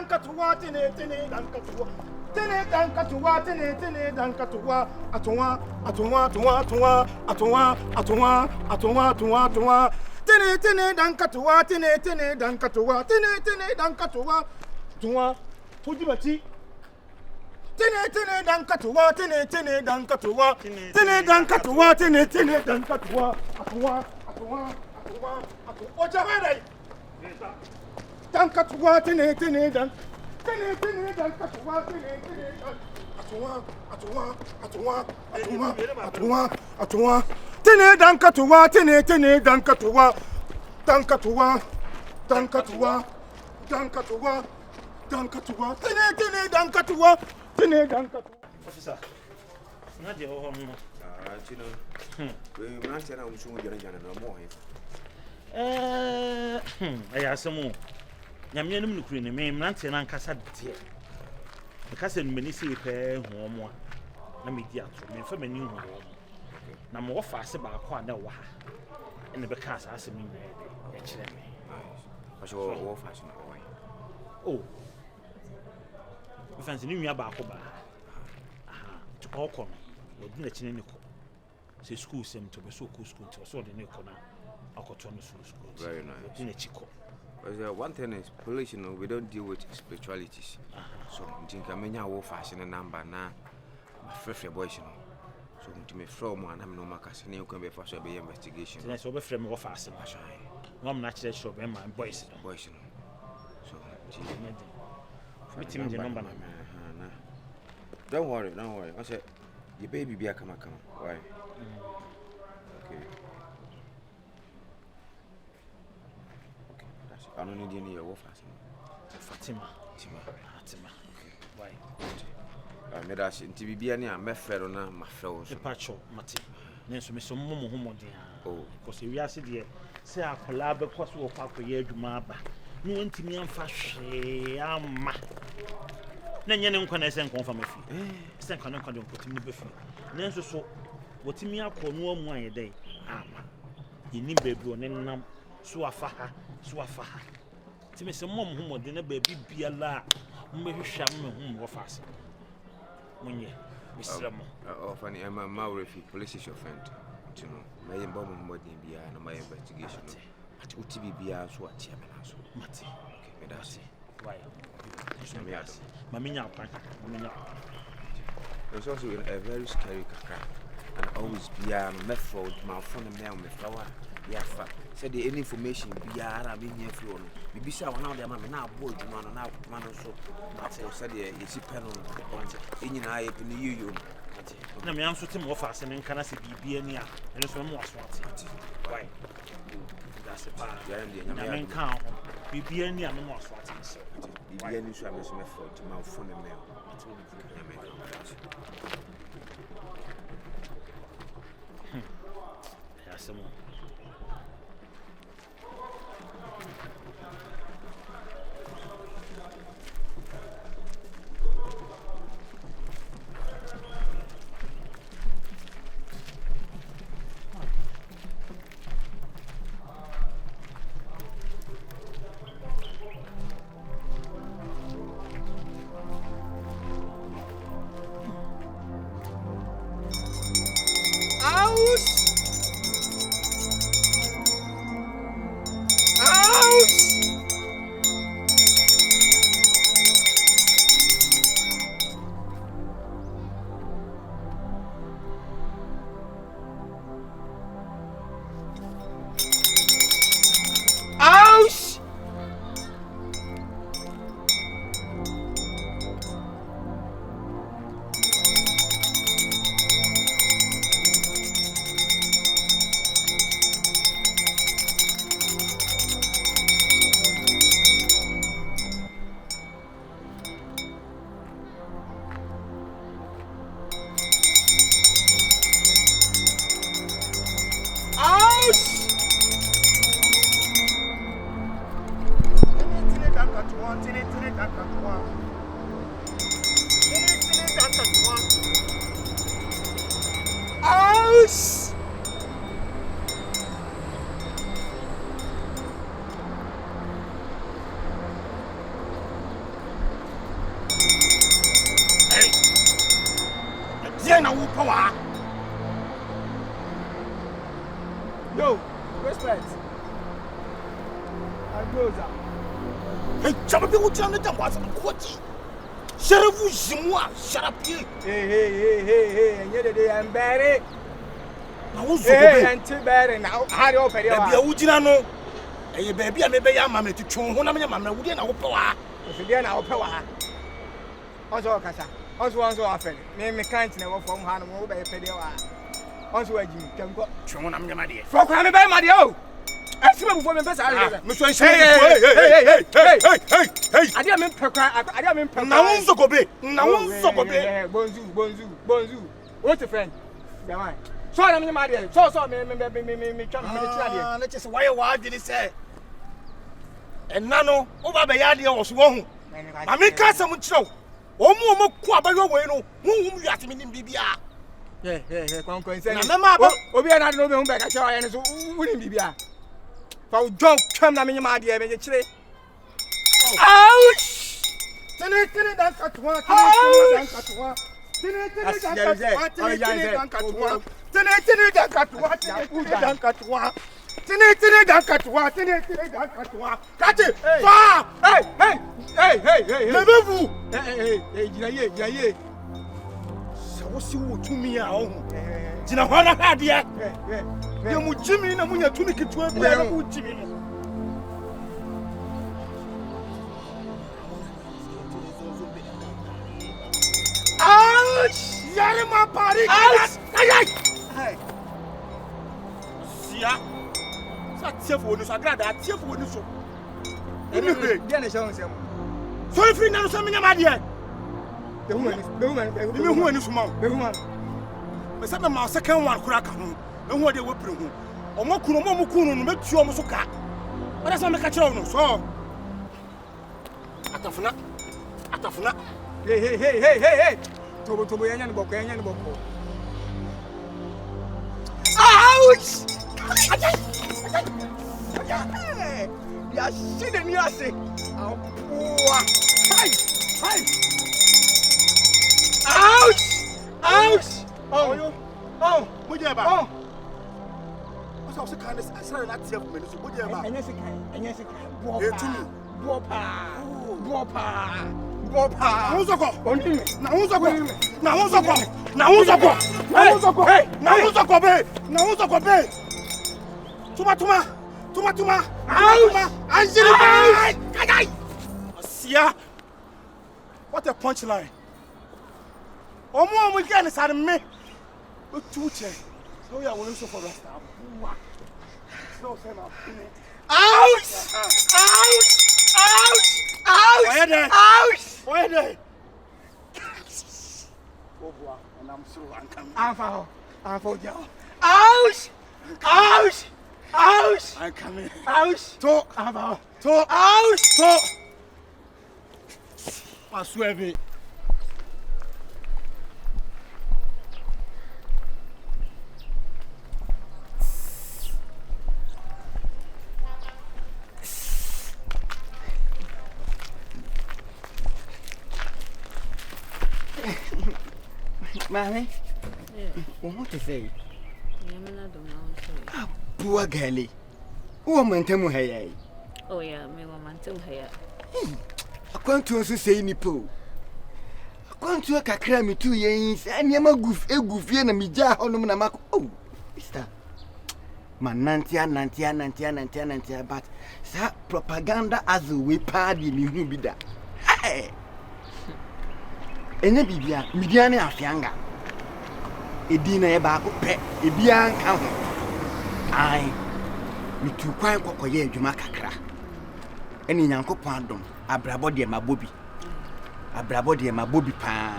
dankatuwa tene dankatuwa tene dankatuwa tene dankatuwa atwa tene dankatuwa dankatuwa tuwa tujibati tene dankatuwa atwa ojabere dankatuwa tene dankatuwa atwa tene dankatuwa tene dankatuwa officer na je ho no chino we mranche na umshu jana na mo aya asemu nyame anum nukuri ne me mranche na nkasa de nkasa no mani sei pe ho mo na me di ato me fa mani ho na mo wo fa ase ba akwa na wa ha ene be ka asa asemu nyɛ de e kire me so wo fa so na oh we fancy ni nua ba akwa ba aha to ko no odi na kine ne ko se school sem to be so cool school to so de ne ko na akoto no school very nice odi na chiko. Because one thing is police, we don't deal with spiritualities. So I mean, I will fashion a number now. My friend boys, so to me from one, I'm no markers, and you can be for a investigation. That's over from your fashion. I'm not sure my boys. So, with him the number. Don't worry. I said, your baby be a come. Why? Okay. I don't need any of your Fatima. Why? I made us in TV and I'm Ferrona, my fellows. The patcho, Mati. Nenso me so momo homo dia. Oh, because we are said say a collab because we pack for year maba. No ntimi amfa hwe ama. Na nyane nkwana ese nkonfa mafi. Ese nkwana nkwana nkotimi befi. Nenso so wotimi akọ no amu ayedai ama. Yini bebi onenam so afa ha. Ti me se mom homo de na bebi biala mmehwehwa mmehum wo fase. Munye. Misramo. Oh, funny, I'm a Maurifi, police is your friend. You know, my bomb more than be my investigation. At UTB be as what chairman also. Mati. Okay, that's it. Why? Mamina. There's also a very scary crack. And always be a method, my phone and mail, my flower. Yeah, said the any information be a being here for maybe so now the man now boy to man now man also but said it's a pen on in eye in the you na me anso tem offer and can say be any and so more swat why that's the part na men can be any and more swat be any so am so method to my phone and mail yes mo Jen na wo power. Yo, respect. And closer. Hey, chama bi wo tira na jam wasa ko ji. Sherifu jimwa, sharapi. Hey, and yet they am buried. Na wo so Hey, be. and Tiberi now. Harry open your Baby, wo gyina no. Eye baby a me be ya mama ti twon ho na me mama wo de na wo power. So there now power. Also, Kasa. Also, often. Me can't never from Hannah over a pedia. Also, I can go. Twon na me ma de. For crime by Madio. I see before me best. Me so Hey. I didn't mean per I didn't mean per. Na wo so go be. Na wo so go be. Bonzu. What's a friend? Come on. So I'm in my dear. So me trying to Let's just why did he say? And nano, over the idea was wrong. I mean, cast some show. Omo kwa ba yo we no. Who you at me in bibia. Yeah, concern. Na mama Obi na no be hu be ka cha ya so wuni bibia. Fa John twam na me my dear me chire. Ouch! Tene dan katwa, tene dan katwa. Kati, fa! Hey! Levez-vous! Hey, Ça aussi où tu m'y as on. Tu n'as pas à dire. Ya mu Jimmy na mu ya tuni ki tuwe bia na mu Jimmy. Ouch! Yare ma pari. Hey! Sia. Sa tief wo ni so agrada tief wo ni so. Dia na show nsem. So free na no so me nyama de. Be Hu ani so ma. Me say ma second one kura ka ho. Ehu de wo pire ho. Omo kunu no metu omo so ka. Wada say me ka kire no so. Atafuna. Hey! Tobo yanya ni boko. Ouch! Ya shide ni ase. Apoa. Hey! Ouch! Oh! Mo je ba. Oh! Wasa so ka na asara na tief me so mo je ba. Enye sika. Etumi. Bopa. Unzoko. Onime. Na unzoko be. Tuma. Anjiri. Kai. Sia. What a punchline. Omo get inside me. Otuche. So ya won so for rasta. So say na. Ouch! Where there? Oh boy, and I'm so uncoming. I'm for you. Ouch! I'm coming. Ouch! Talk. Ouch! Talk. I swear it. Mommy? Yeah. What to say? Yeah, Poor girlie. Who am I telling her? oh, yeah, me woman too here. I can't also say Nipo. I can't to a crammy 2 years and Yama goofy and a mija on the Namako. Oh, Mister. Man, Nantia, but that propaganda as we party me who be that. Hey! Enya bibia midiane afianga edina e ba ko pe ebia nka ho ai mitu kwan kokoye adwuma kakra eni nyankopon adom abrabo de mabobi pa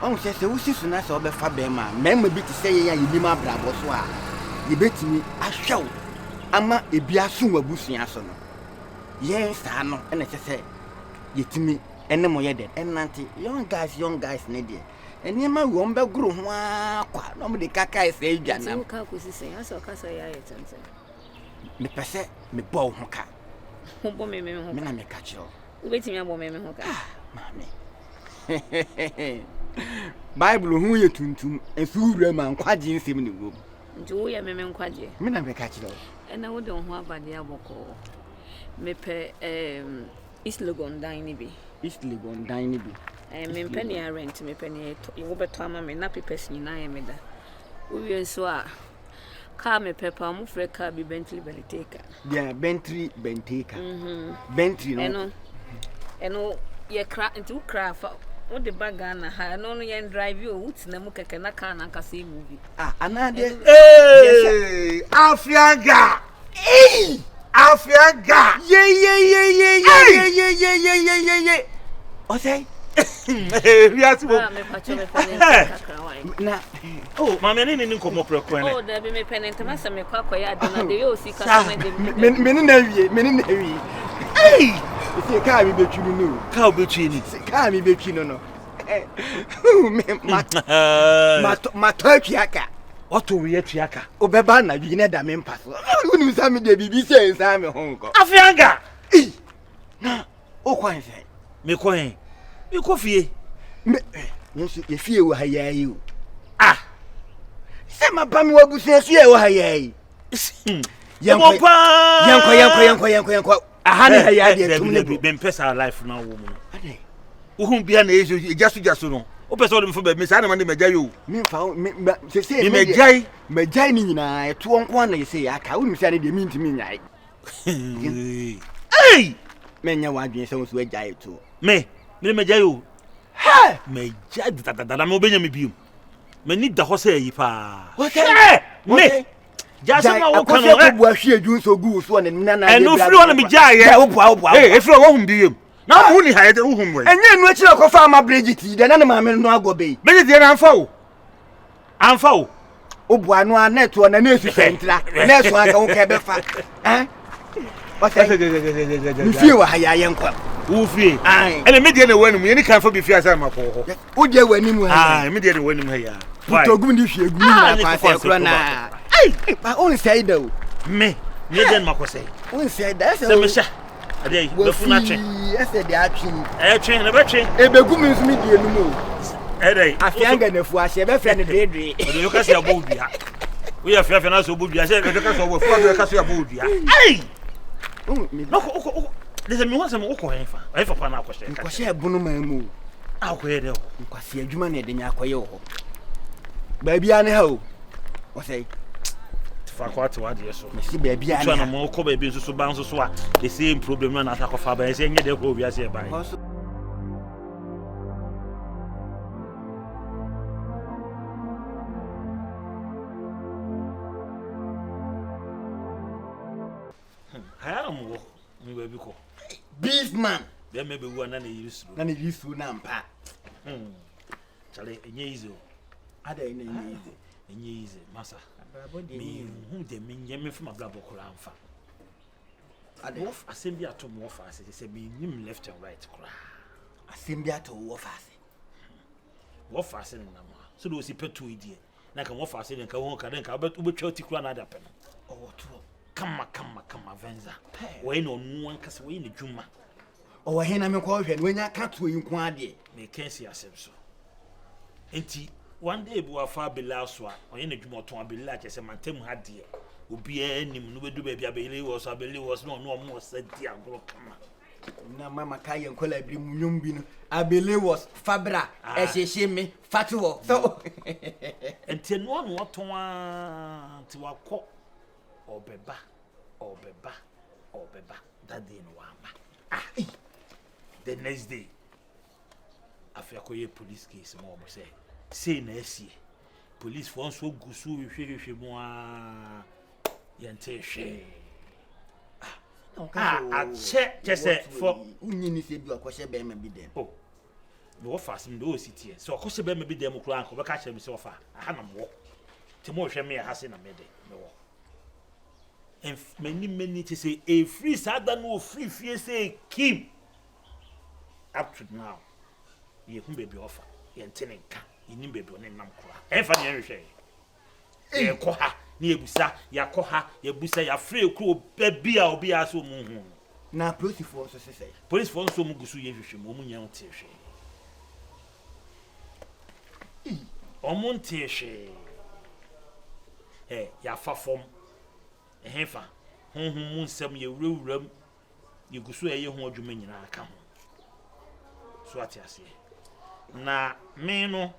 on se wusi suna se obefa be ma mema bi ti se ye ya yimi ma abrabo so a ye betimi ahwew ama ebia so wabusua so no ye sa no ene se yetimi ene mo yede enanti young guys ne de enema wo mbe guru ho akwa no mo de kaka ese adwana Ka kusisi aso kasa ya yetense. me pese me bo ho ka Ho me ho. me na me ka chiro Ubetimi abo me ho ka. mame Bible hu ye tuntum efi wura ma nkwaje nsem ne wo nti wo ye meme nkwaje me na me ka kire ena wo de ho abade aboko mepe East Legon dan ni bi East Legon dan ni bi me penny rent me penny wo beto ama me na papers nyina ye me da wo wie so a car me pepa mo frɛ car bi Bentley Bentayga yeah Bentley Bentayga Bentley no eno ye kra nti wo kra fa wo de baga na ha no ye drive you wut na mu keke na car na kasa movie anade Afianga ye o say we are to me pacho me penny kakra wai na Oh, mama ni nkomo preko oh da be me penny ntama se me kwakwa ya de na de yo si kasa me de me ni na wie hey se ka mi betwi no ka obetwi ni se ka mi betwi no ma to aka oto we atuaka obeba na bi ne da me mpa so unu sa me de bibi se nsa me ho nko Afianga na o kwan se me ko hen me ko fie me yesu ye fie wo hayayi o ah se ma ba mi wabusu fie wo hayayi yanko aha ne hayayi de tum ne bi be mpesa life na wo mu ade uhun bia na ejo jasu no o pese o le mfo be me sa na ma de meja yo mi fa se se me mejai ni nyina eto nko na yese aka unu se ane de mi ntimi nyai hey menya wadwen se so ajai to me meja yo ha meja dadada me obenya me biom me ni da ho se yi pa me jasu na wo kan no e bu ahwe adwun so gu so na na enu firi wona me jaye wo bua eh efiri wo hum biom na wo ni ha ye wo hum we enye enu akira ko fa ma Bridget de na ma me no agobe Bridget na amfa wo o bua no aneto na na esu sentra na esu aka wo ka be fa o say mi fie wa hayaye nkwa wo fie ene me de na wanu mu ye ni kan fa bi fie asa ma ko ho wo de wani mu ha me de na wanu mu ha ya togum ni hwie gu na pa se kro na ba on say da o me de na ko say on say da se me sha ade be fu na twe ese de atwe twe na be twe e be gu mi nsu mi die nu mu ede Afianga na fu ase be fre ne dedre ode yo ka se abodua we ya fia na so abodua se be ka so wo fu ade ka so abodua ai no ko de se mi wa se mo ko hen fa pa na ko she ko she bunu ma mu akoye de ko se adwuma na de nya akoye ho ba bia ne ha o say fa ko ati wade so me si ba bia ne na mo ko ba bi so ba nso so a the same problem na ata ko fa ba se nye de ko bia se ba mo mi ba bi ko beef man be me be wu na na yisu na mpa chale enye izo ada ina enye izo masa me hu de me nye me fuma bla bokora amfa wof assembly atom wof ase se be nim left and right kora assembly atom wof ase na ma so do si petu idie na ka wof ase nka won ka nka obetwa ti kora na ada pe no to kama venza we no nu ankasa we ne dwuma o he na me kwa hwe no nya ka to yi nko ade me kensi asem so enti one day bu afa bela so a onye ne dwuma ton abela che se mantem ha de obi anim no bedu ba bia bele was abele was no mo sadi agro kama na mama kaye nkola biri munyum bi no abele was fabra ehyehe me fatuo so enti no no ton a ti wakọ obeba that day no wama the next day after koye police case mo say na esie police for so gusu hwehwehwe mo a yente hwe che say for unyini se bi akọhye be ma bi dem oh no wo fast me do sitie so akọhye be ma bi dem kro anko be ka kire me se wo fa aha na mo ti mo hwe me ha se na me de me wo and many to say a free sada no free fie say keep up to now ye hu baby offer ye ntenenka ye nim baby on nam kora e fa ne hwehwe e ko ha ni ebusa ya ko ha ye busa ya free kro baby a obi aso mu hu na police for so say police for so mu gusu ye hwehwe mu nya nte hwe omonte hwe ya fa fom ehefa honhom nsem ye wurawuram ye guso ye ho adwuma nyina aka ho so ate ase na me no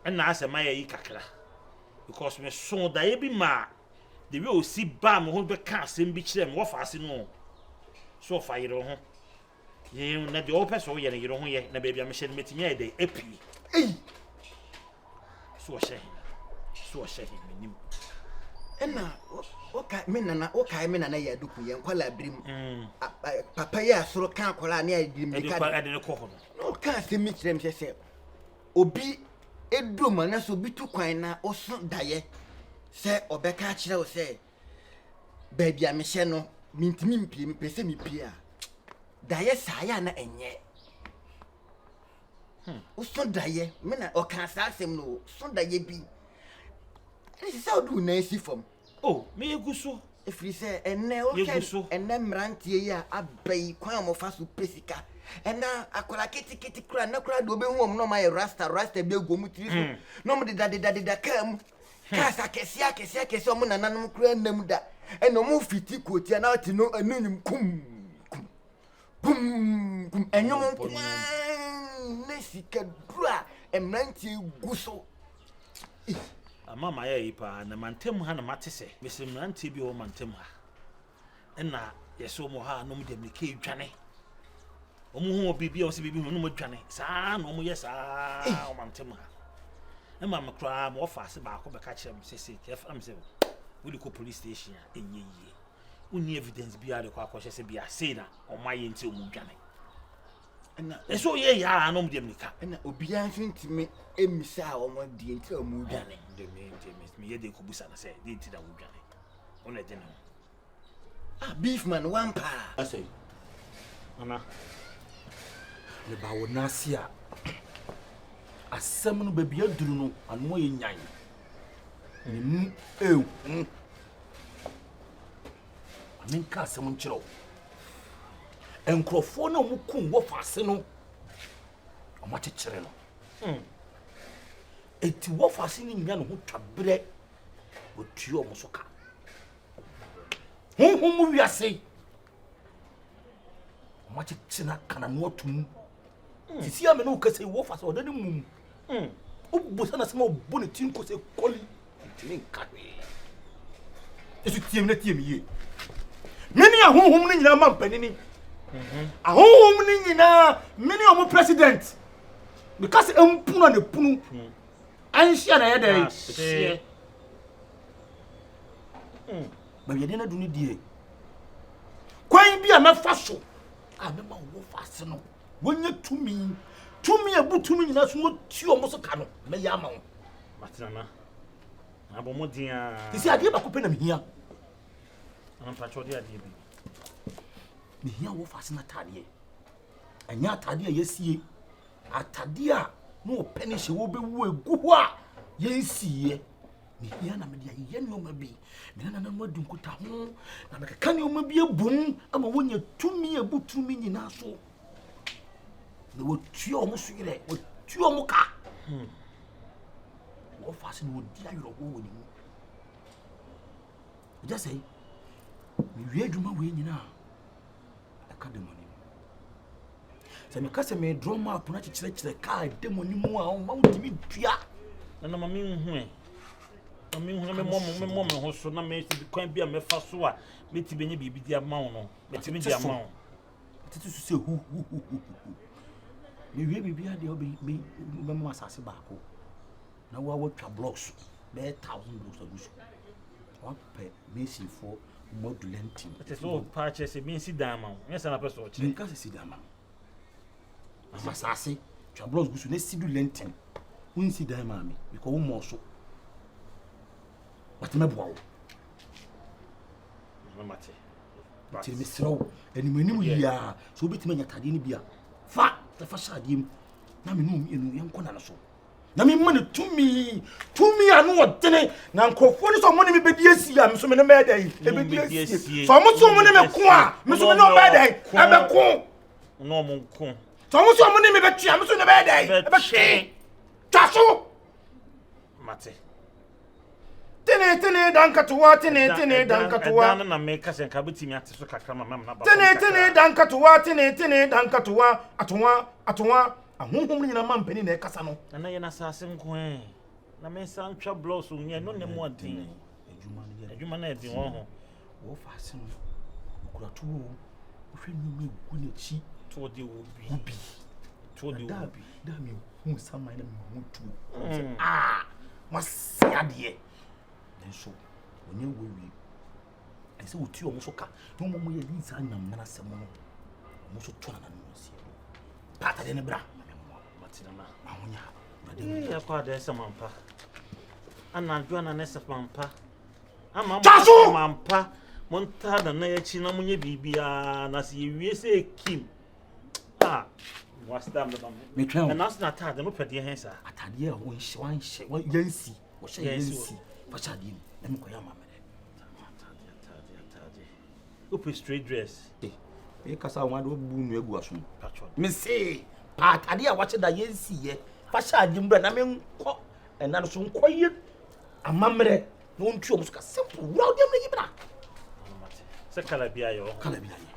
na asema ye yi kakra because me so da ye bi ma the way o si ba me ho be ka asem bi kire me wo fa ase no so fa yire ho ye na de opɛ so ye na yire ho ye na baabi a me hye metinya ye de epi so she menim ena oka me nana ya duku ye nkwala abrim papa ya soro kan akola na ya dirim ka de ko ho no ka asemi kirem se obi eduma na so bi tu kwan na oso daye se obeka kire wo se baabi a me hye no mintimi mpie mpese mi pie a daye saya na enye oso daye me na oka sa asem no so daye bi ese sa odu na esi fom me yeguso efiri se enne o enne mrantie ya abai kwan mo fa so pesika enna akola kiti kura na kura do be hu no ma rasta be gomu tiri so no mo de da kam kasa kesi o mo nananom kura nam da eno mo fiti kotia na ati no anunyum kum enyum nesika dura emrantie guso mama ya ipa na mantem ha na matese mesim nante bi o mantem ha na yeso mo ha no mo dem ke dwane o mo hu obi o se bibi no mo dwane saa no mo yesa o mantem ha e mama kra mo ofase ba ko be ka kire me sese ke fa me se we di ko police station enye yie uni evidence bi ade ko akose se bi ase na o maye nti o mo dwane na eso ye ya no mo dem nika na obi an ntimi emisa o mo di nti o mo dwane me ye de ko busa na se de nti da wo dwane ona de no beef man one pa asay ana le ba wo nasia asem no ba bia duru no anu ye nyan ni amen ka asem nkyerɛw enkrofo na mu kun wo fase no o ma kyekyere no eti wo fase ni nya no ho twabrɛ o tuo mo so ka honhom wiase o ma kyekyena kana no atum sisi ame no kase wo fase o dani mum o bosa na sema o boni tin ko se koli tin nkawe esu tiem na tiem ye meni a honhom ni nyina ma mpanini ahonhom ni nyina meni o mo president because empuna ne punu anhia na ye dey ba ye na duni die kwan bi a mefa so a me ma wo fase no wonya tumi abutumi nyina so tuo mo so ka no me ya ma wo matrana abomodia tisi ade ba ko pe na mehia ampa chodi ade bi mehia wo fase na tade anya tade a yesie atade a no penish wo be wo egu ho a yensie mehia na me dia ye no ma bi me na na madu nkuta ho na me ka ne o ma bi abum ama wonya tumi abutumi nyina so na wo tuo mo so yire wo tuo mo ka wo fase no dia yoro wo woni mu just say me wie adwuma we nyina academy se me kase me draw map na kyekyerekere ka demoni mu a o ma wutimi dua na mami hu me mom ho so na me kwan bi a me fa so a me ti benye bibi dia ma wo no me ti me dia ma wo titi so se hu me wie bibi ade obi me mo asase ba ko na wa twa blocks be 1000 blocks agusu one per Messi for modulenting it is all patches e mean si dama yes na person o chi nka si dama asase twa blocks gusu na sidu lenting unsi dama me because wo mo so but me boawo mate ti me sro animanim ya so obetima nya tade ni bia fa ta fa shadim na me no enu yenko na so na me mane tumi anu odene na nkofo ni so mo ni me bedi asi a me so me no me dai e bedi asi so mo so mo ni me ko a me so me no me dai e be ko no mo ko so mo so mo ni me betua me so no me dai e be hwe taso mate tene dankatoa tene dankatoa dan na me ka sen ka betimi ate so kakra mama na ba tene dankatoa tene dankatoa atoa ahohom nyina mampani na ekasa no na ye na sase nko na me san twa blows unye no ne mo adin adwuma na adin wo ho wo fa ase no okura to wo hwe mi gu na chi to de wo bi to de wo bi da mi hu samai na mi hu tu masiade nso onye wewi ese uti omo so ka no mo ye din sa nyam na asem no omo so to na no se pata de ne bra matina na ahonya ya kwa de se mampa ana dwana na se mampa ama mampa monta da na ya chi na munye bibia na se yewie se kim what's that about me twa na na ta de no pede hen sa atade a wo nhye yansi wo hye yansi fa chade na me koya mamere open straight dress e kasa wa do bu nu egu aso me say atade a wa che da yansi ye fa chade mbra na me nko na no so nko ye amamere no ntuo muso ka simple wura dem na yibra se kala bia yo kala bia ye